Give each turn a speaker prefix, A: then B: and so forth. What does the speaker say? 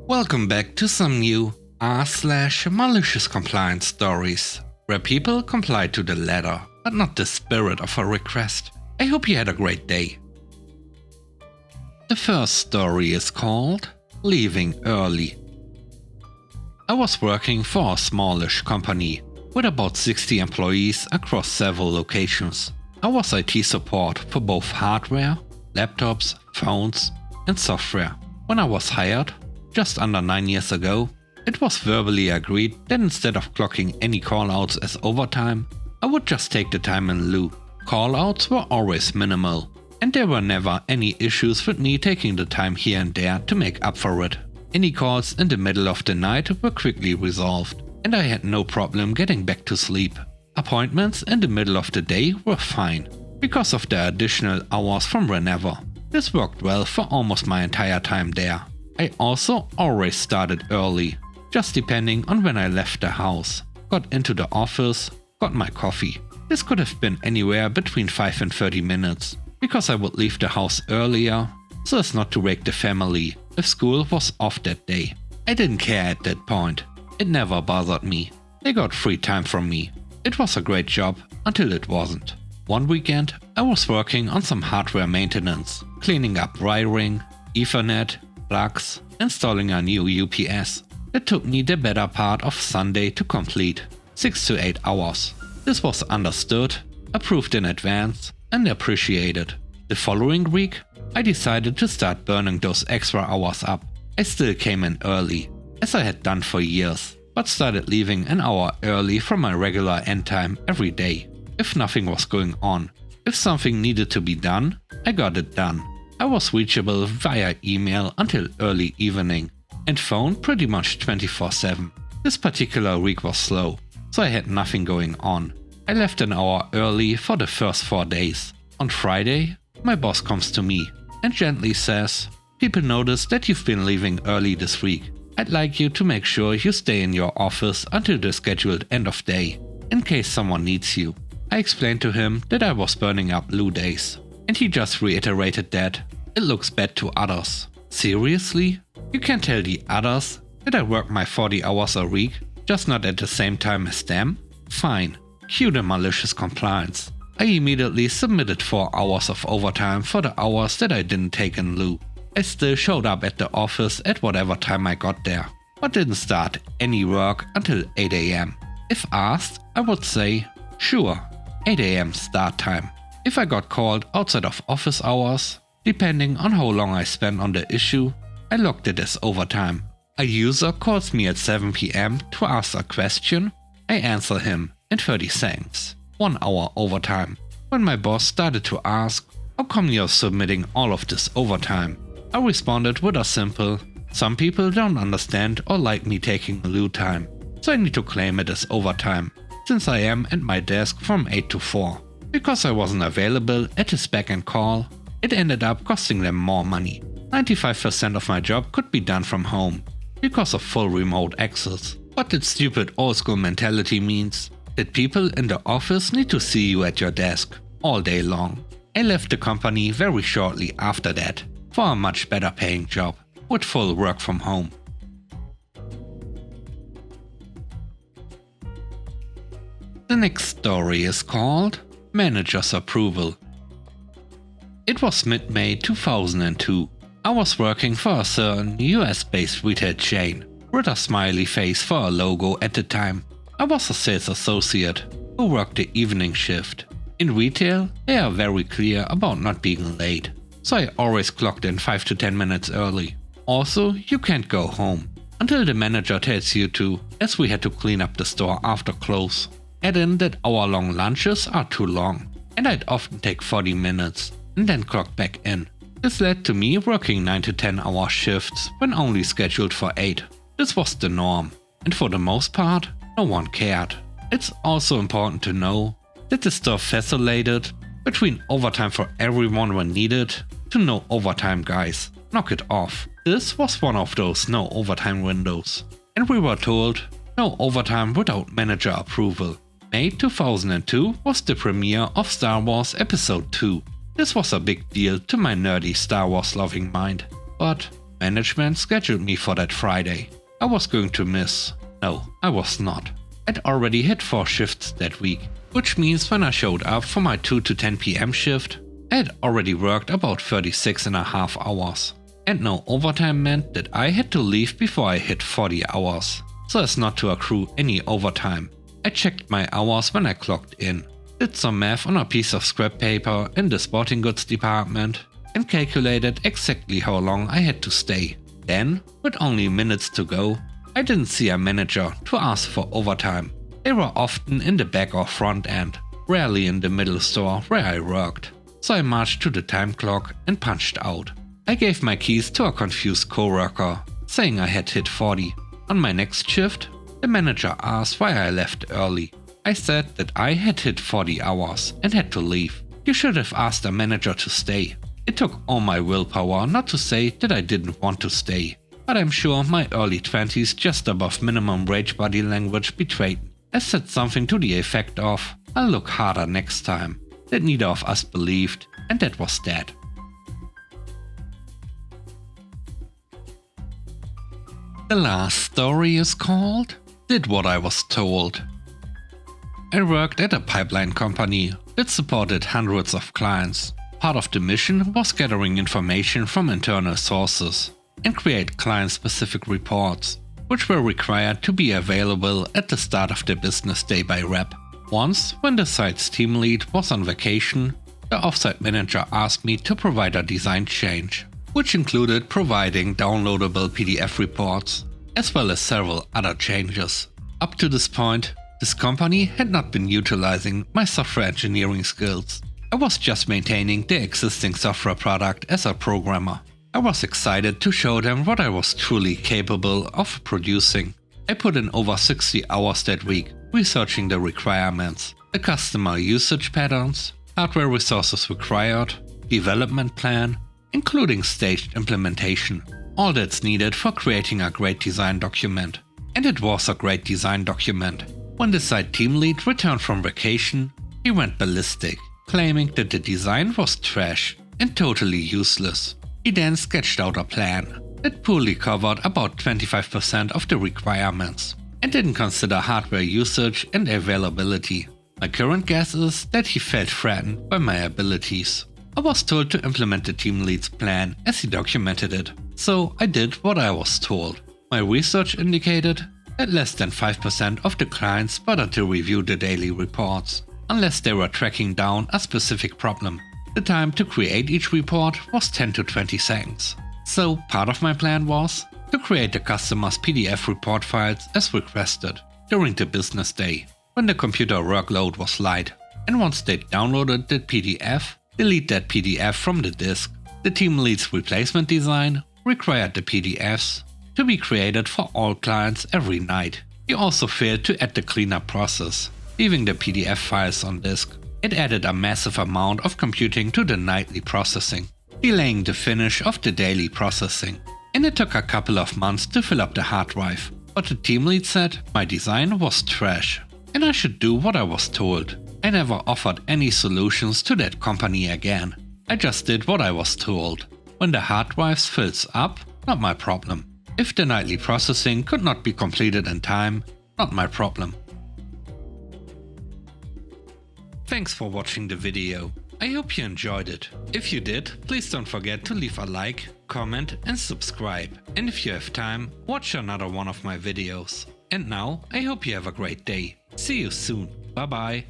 A: Welcome back to some new r/malicious compliance stories, where people comply to the letter, but not the spirit of a request. I hope you had a great day. The first story is called Leaving Early. I was working for a smallish company with about 60 employees across several locations. I was IT support for both hardware, laptops, phones, and software. When I was hired, just under 9 years ago, it was verbally agreed that instead of clocking any callouts as overtime, I would just take the time in lieu. Callouts were always minimal, and there were never any issues with me taking the time here and there to make up for it. Any calls in the middle of the night were quickly resolved, and I had no problem getting back to sleep. Appointments in the middle of the day were fine, because of the additional hours from whenever. This worked well for almost my entire time there. I also always started early, just depending on when I left the house, got into the office, got my coffee. This could have been anywhere between 5 and 30 minutes, because I would leave the house earlier, so as not to wake the family if school was off that day. I didn't care at that point. It never bothered me. They got free time from me. It was a great job until it wasn't. One weekend, I was working on some hardware maintenance, cleaning up wiring, Ethernet, plugs, installing a new UPS. It took me the better part of Sunday to complete, 6 to 8 hours. This was understood, approved in advance, and appreciated. The following week, I decided to start burning those extra hours up. I still came in early, as I had done for years, but started leaving an hour early from my regular end time every day, if nothing was going on. If something needed to be done, I got it done. I was reachable via email until early evening, and phone pretty much 24/7. This particular week was slow, so I had nothing going on. I left an hour early for the first 4 days. On Friday, my boss comes to me and gently says, "People notice that you've been leaving early this week. I'd like you to make sure you stay in your office until the scheduled end of day, in case someone needs you." I explained to him that I was burning up blue days, and he just reiterated that it looks bad to others. Seriously? You can tell the others that I work my 40 hours a week, just not at the same time as them? Fine. Cue the malicious compliance. I immediately submitted 4 hours of overtime for the hours that I didn't take in lieu. I still showed up at the office at whatever time I got there, but didn't start any work until 8 AM. If asked, I would say, sure, 8 AM start time. If I got called outside of office hours, depending on how long I spent on the issue, I logged it as overtime. A user calls me at 7 PM to ask a question, I answer him in 30 seconds. 1 hour overtime. When my boss started to ask, "How come you're submitting all of this overtime?" I responded with a simple, "Some people don't understand or like me taking lieu time, so I need to claim it as overtime, since I am at my desk from 8 to 4. Because I wasn't available at his back-end call, it ended up costing them more money. 95% of my job could be done from home, because of full remote access. But that stupid old-school mentality means that people in the office need to see you at your desk all day long." I left the company very shortly after that for a much better paying job with full work from home. The next story is called Manager's Approval. It was mid-May 2002. I was working for a certain US-based retail chain with a smiley face for a logo at the time. I was a sales associate who worked the evening shift. In retail, they are very clear about not being late, so I always clocked in 5 to 10 minutes early. Also, you can't go home until the manager tells you to, as we had to clean up the store after close. Add in that hour-long lunches are too long, and I'd often take 40 minutes and then clock back in. This led to me working 9 to 10 hour shifts when only scheduled for 8. This was the norm, and for the most part, no one cared. It's also important to know that the store vacillated between overtime for everyone when needed to no overtime guys, knock it off. This was one of those no overtime windows, and we were told no overtime without manager approval. May 2002 was the premiere of Star Wars Episode 2. This was a big deal to my nerdy Star Wars loving mind, but Management scheduled me for that Friday. I was going to miss. No, I was not. I'd already hit 4 shifts that week, which means when I showed up for my 2 to 10 PM shift, I had already worked about 36.5 hours. And no overtime meant that I had to leave before I hit 40 hours, so as not to accrue any overtime. I checked my hours when I clocked in, did some math on a piece of scrap paper in the sporting goods department, and calculated exactly how long I had to stay. Then, with only minutes to go, I didn't see a manager to ask for overtime. They were often in the back or front end, rarely in the middle store where I worked. So I marched to the time clock and punched out. I gave my keys to a confused coworker, saying I had hit 40. On my next shift, the manager asked why I left early. I said that I had hit 40 hours and had to leave. You should have asked a manager to stay. It took all my willpower not to say that I didn't want to stay. But I'm sure my early 20s just above minimum wage body language betrayed me. I said something to the effect of, "I'll look harder next time," that neither of us believed, and that was that. The last story is called "Did What I Was Told." I worked at a pipeline company that supported hundreds of clients. Part of the mission was gathering information from internal sources and create client-specific reports, which were required to be available at the start of the business day by rep. Once, when the site's team lead was on vacation, the offsite manager asked me to provide a design change, which included providing downloadable PDF reports, as well as several other changes. Up to this point, this company had not been utilizing my software engineering skills. I was just maintaining the existing software product as a programmer. I was excited to show them what I was truly capable of producing. I put in over 60 hours that week, researching the requirements, the customer usage patterns, hardware resources required, development plan, including staged implementation. All that's needed for creating a great design document. And it was a great design document. When the site team lead returned from vacation, he went ballistic, claiming that the design was trash and totally useless. He then sketched out a plan that poorly covered about 25% of the requirements and didn't consider hardware usage and availability. My current guess is that he felt threatened by my abilities. I was told to implement the team lead's plan as he documented it, so I did what I was told. My research indicated that less than 5% of the clients bothered to review the daily reports, unless they were tracking down a specific problem. The time to create each report was 10 to 20 seconds. So part of my plan was to create the customer's PDF report files as requested during the business day, when the computer workload was light. And once they downloaded the PDF, delete that PDF from the disk. The team lead's replacement design required the PDFs to be created for all clients every night. He also failed to add the cleanup process, leaving the PDF files on disk. It added a massive amount of computing to the nightly processing, delaying the finish of the daily processing. And it took a couple of months to fill up the hard drive. But the team lead said my design was trash, and I should do what I was told. I never offered any solutions to that company again. I just did what I was told. When the hard drives fills up, not my problem. If the nightly processing could not be completed in time, not my problem. Thanks for watching the video. I hope you enjoyed it. If you did, please don't forget to leave a like, comment and subscribe. And if you have time, watch another one of my videos. And now, I hope you have a great day. See you soon. Bye bye.